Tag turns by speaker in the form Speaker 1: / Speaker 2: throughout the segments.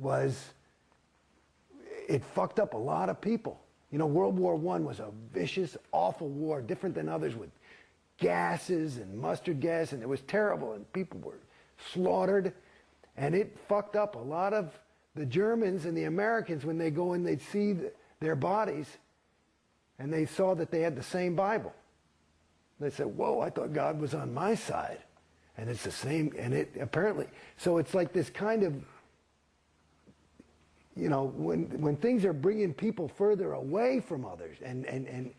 Speaker 1: was, it fucked up a lot of people. You know, World War I was a vicious, awful war, different than others, with gases and mustard gas, and it was terrible, and people were slaughtered, and it fucked up a lot of the Germans and the Americans. When they go in, they'd see their bodies, and they saw that they had the same Bible. They said, whoa, I thought God was on my side. And it's the same, and it apparently, so it's like this kind of, you know, when things are bringing people further away from others and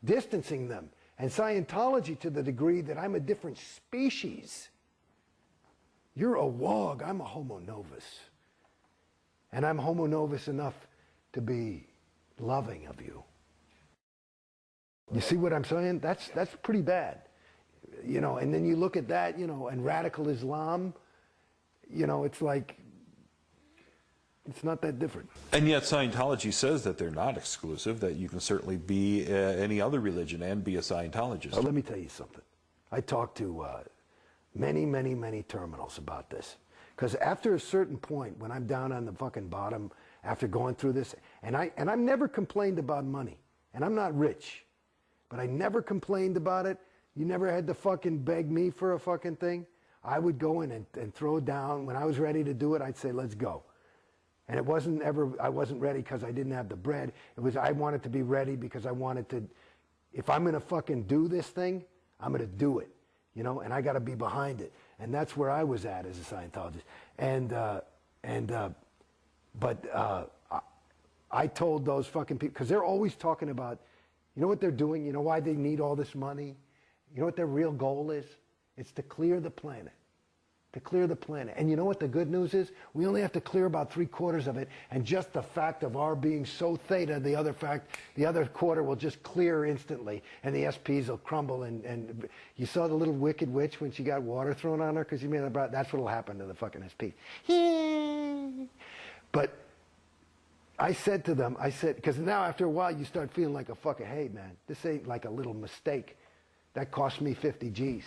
Speaker 1: distancing them, and Scientology to the degree that I'm a different species. You're a wog, I'm a homo novus. And I'm homo novus enough to be loving of you. You see what I'm saying? That's pretty bad. You know, and then you look at that, you know, and radical Islam, you know, it's like, it's not that different.
Speaker 2: And yet Scientology says that they're not exclusive, that you can certainly be any other religion and be a Scientologist.
Speaker 1: Well, let me tell you something. I talked to many terminals about this. Because after a certain point, when I'm down on the fucking bottom, after going through this, and I've never complained about money, and I'm not rich, but I never complained about it. You never had to fucking beg me for a fucking thing. I would go in and throw down. When I was ready to do it, I'd say, let's go. And it wasn't ever, I wasn't ready because I didn't have the bread. It was, I wanted to be ready because I wanted to, if I'm going to fucking do this thing, I'm going to do it. You know, and I got to be behind it. And that's where I was at as a Scientologist. I told those fucking people, because they're always talking about, you know what they're doing? You know why they need all this money? You know what their real goal is? It's to clear the planet. To clear the planet. And you know what the good news is? We only have to clear about 3/4 of it, and just the fact of our being so theta, the other quarter will just clear instantly, and the SPs will crumble. And you saw the little wicked witch when she got water thrown on her because you made it. That's what'll happen to the fucking SP. But I said to them, I said, because now after a while you start feeling like a fucking, hey man, this ain't like a little mistake. That cost me 50 G's.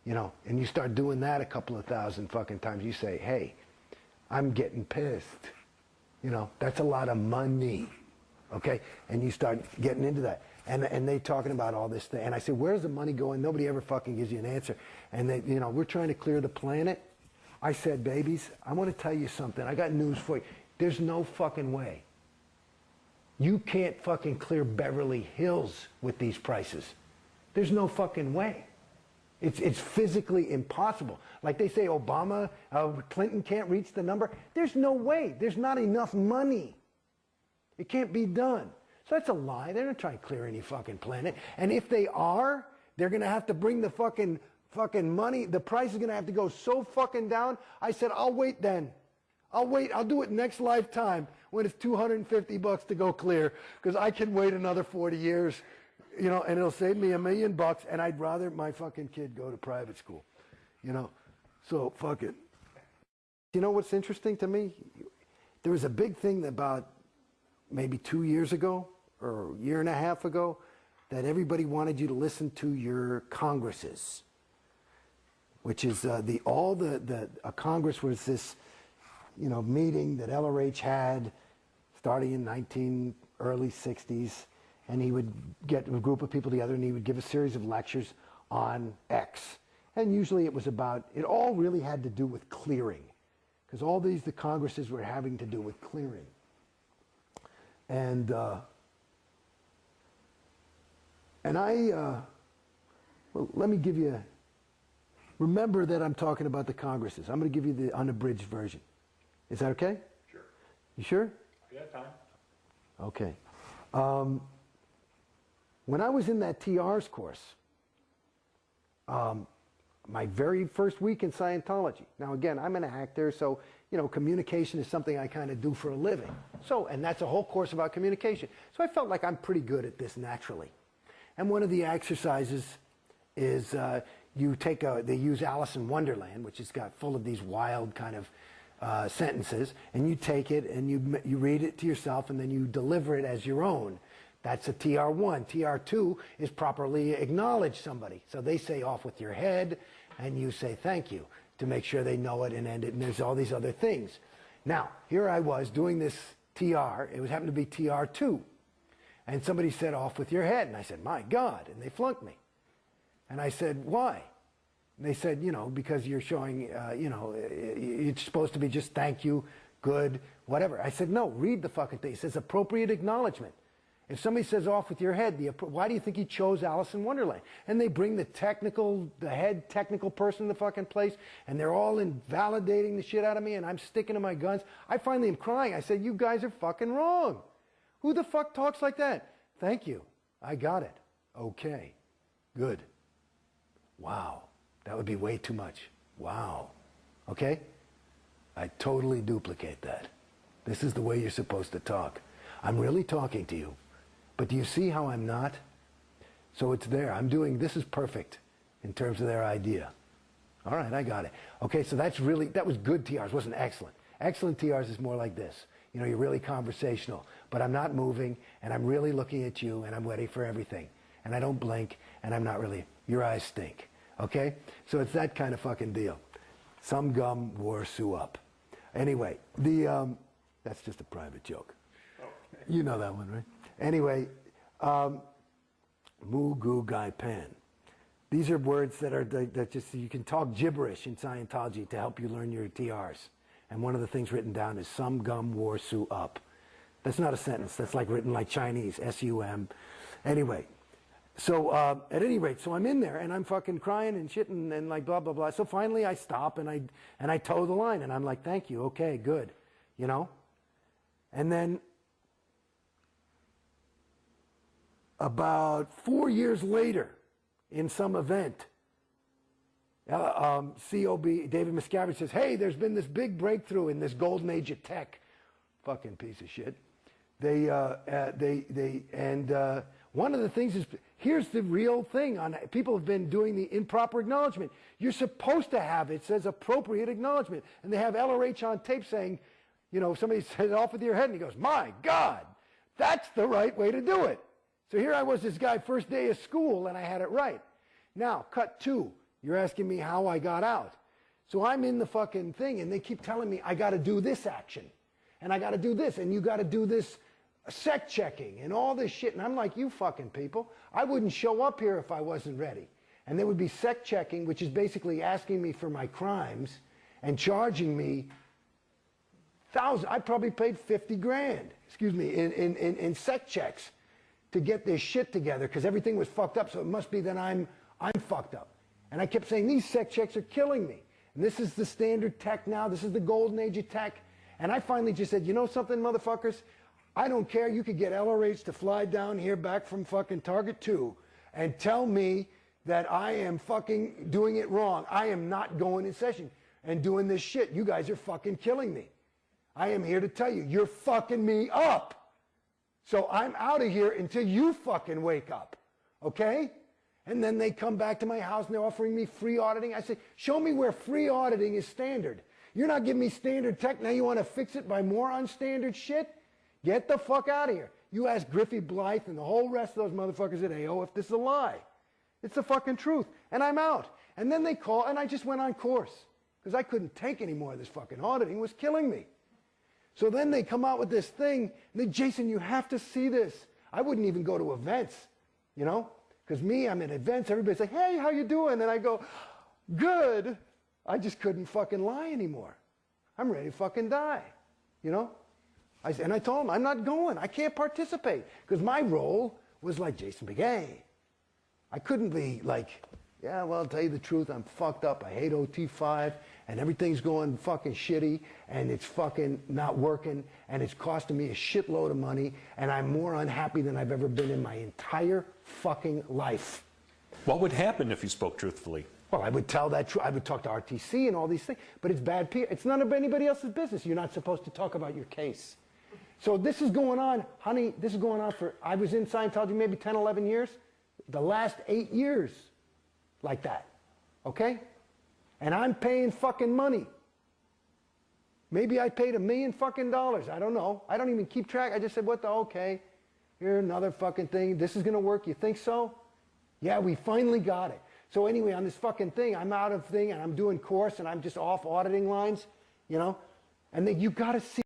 Speaker 1: You know, and you start doing that a couple of thousand fucking times. You say, hey, I'm getting pissed. You know, that's a lot of money. Okay? And you start getting into that. And they talking about all this thing. And I say, where's the money going? Nobody ever fucking gives you an answer. And they, you know, we're trying to clear the planet. I said, babies, I want to tell you something. I got news for you. There's no fucking way. You can't fucking clear Beverly Hills with these prices. There's no fucking way. It's physically impossible. Like they say, Obama, Clinton can't reach the number. There's no way. There's not enough money. It can't be done. So that's a lie. They're not trying to clear any fucking planet. And if they are, they're going to have to bring the fucking money. The price is going to have to go so fucking down. I said, I'll wait then. I'll wait. I'll do it next lifetime when it's $250 to go clear, because I can wait another 40 years. You know, and it'll save me $1 million, and I'd rather my fucking kid go to private school. You know, so fuck it. You know what's interesting to me? There was a big thing about maybe 2 years ago or a year and a half ago that everybody wanted you to listen to your congresses, which is a Congress was this, you know, meeting that LRH had starting in early 60s. And he would get a group of people together and he would give a series of lectures on X. And usually it was about, it all really had to do with clearing. Because all the congresses were having to do with clearing. And well, let me give you, remember that I'm talking about the congresses. I'm going to give you the unabridged version. Is that okay?
Speaker 2: Sure.
Speaker 1: You sure?
Speaker 2: Yeah, time.
Speaker 1: Okay. When I was in that TR's course, my very first week in Scientology. Now again, I'm an actor, so you know, communication is something I kind of do for a living. So, and that's a whole course about communication. So I felt like I'm pretty good at this naturally. And one of the exercises is you take they use Alice in Wonderland, which has got full of these wild kind of sentences, and you take it and you read it to yourself and then you deliver it as your own. That's a TR1. TR2 is properly acknowledge somebody. So they say off with your head, and you say thank you to make sure they know it and end it. And there's all these other things. Now, here I was doing this TR. It was happened to be TR2. And somebody said, off with your head. And I said, my God. And they flunked me. And I said, why? And they said, you know, because you're showing, you know, it's supposed to be just thank you, good, whatever. I said, no, read the fucking thing. It says appropriate acknowledgement. If somebody says off with your head, why do you think he chose Alice in Wonderland? And they bring the head technical person in the fucking place, and they're all invalidating the shit out of me, and I'm sticking to my guns. I finally am crying. I said, you guys are fucking wrong. Who the fuck talks like that? Thank you. I got it. Okay. Good. Wow. That would be way too much. Wow. Okay? I totally duplicate that. This is the way you're supposed to talk. I'm really talking to you. But do you see how I'm not? So it's there. I'm doing, this is perfect in terms of their idea. All right, I got it. Okay, so that was good TRs, wasn't excellent. Excellent TRs is more like this. You know, you're really conversational, but I'm not moving, and I'm really looking at you, and I'm ready for everything. And I don't blink, and I'm not really, your eyes stink. Okay? So it's that kind of fucking deal. Some gum wore Sue up. Anyway, that's just a private joke. You know that one, right? Anyway, Mu Gu Gai Pan. These are words that just, you can talk gibberish in Scientology to help you learn your TRs. And one of the things written down is some gum wore Sue up. That's not a sentence. That's like written like Chinese, S-U-M. Anyway, so at any rate, so I'm in there and I'm fucking crying and shit and like blah, blah, blah. So finally I stop and I toe the line and I'm like, thank you, okay, good, you know? And then about 4 years later, in some event, COB, David Miscavige says, hey, there's been this big breakthrough in this golden age of tech. Fucking piece of shit. One of the things is, here's the real thing. People have been doing the improper acknowledgement. You're supposed to have, it says appropriate acknowledgement. And they have LRH on tape saying, you know, somebody said it off with your head and he goes, my God, that's the right way to do it. So here I was, this guy, first day of school, and I had it right. Now, cut two. You're asking me how I got out. So I'm in the fucking thing, and they keep telling me I got to do this action, and I got to do this, and you got to do this sec checking, and all this shit. And I'm like, you fucking people, I wouldn't show up here if I wasn't ready. And they would be sec checking, which is basically asking me for my crimes and charging me thousands. I probably paid 50 grand, excuse me, in sec checks to get this shit together, because everything was fucked up, so it must be that I'm fucked up. And I kept saying, these sec checks are killing me. And this is the standard tech now. This is the golden age of tech. And I finally just said, you know something, motherfuckers? I don't care. You could get LRH to fly down here back from fucking Target 2 and tell me that I am fucking doing it wrong. I am not going in session and doing this shit. You guys are fucking killing me. I am here to tell you, you're fucking me up. So I'm out of here until you fucking wake up. Okay? And then they come back to my house and they're offering me free auditing. I say, show me where free auditing is standard. You're not giving me standard tech. Now you want to fix it by more unstandard shit? Get the fuck out of here. You ask Griffey Blythe and the whole rest of those motherfuckers at AO if this is a lie. It's the fucking truth. And I'm out. And then they call, and I just went on course. Because I couldn't take any more of this fucking auditing. It was killing me. So then they come out with this thing. And they, Jason, you have to see this. I wouldn't even go to events, you know? Because me, I'm at events, everybody's like, hey, how you doing? And I go, good. I just couldn't fucking lie anymore. I'm ready to fucking die, you know? And I told him, I'm not going. I can't participate. Because my role was like Jason Beghe. I couldn't be like, yeah, well, I'll tell you the truth, I'm fucked up. I hate OT5, and everything's going fucking shitty, and it's fucking not working, and it's costing me a shitload of money, and I'm more unhappy than I've ever been in my entire fucking life.
Speaker 2: What would happen if you spoke truthfully?
Speaker 1: Well, I would tell that truth. I would talk to RTC and all these things, but it's bad PR. It's none of anybody else's business. You're not supposed to talk about your case. So this is going on, honey, this is going on for, I was in Scientology maybe 10, 11 years. The last 8 years like that, okay? And I'm paying fucking money. Maybe I paid $1 million fucking dollars. I don't know. I don't even keep track. I just said, what the, okay, here another fucking thing. This is going to work. You think so? Yeah, we finally got it. So anyway, on this fucking thing, I'm out of thing and I'm doing course and I'm just off auditing lines, you know? And then you got to see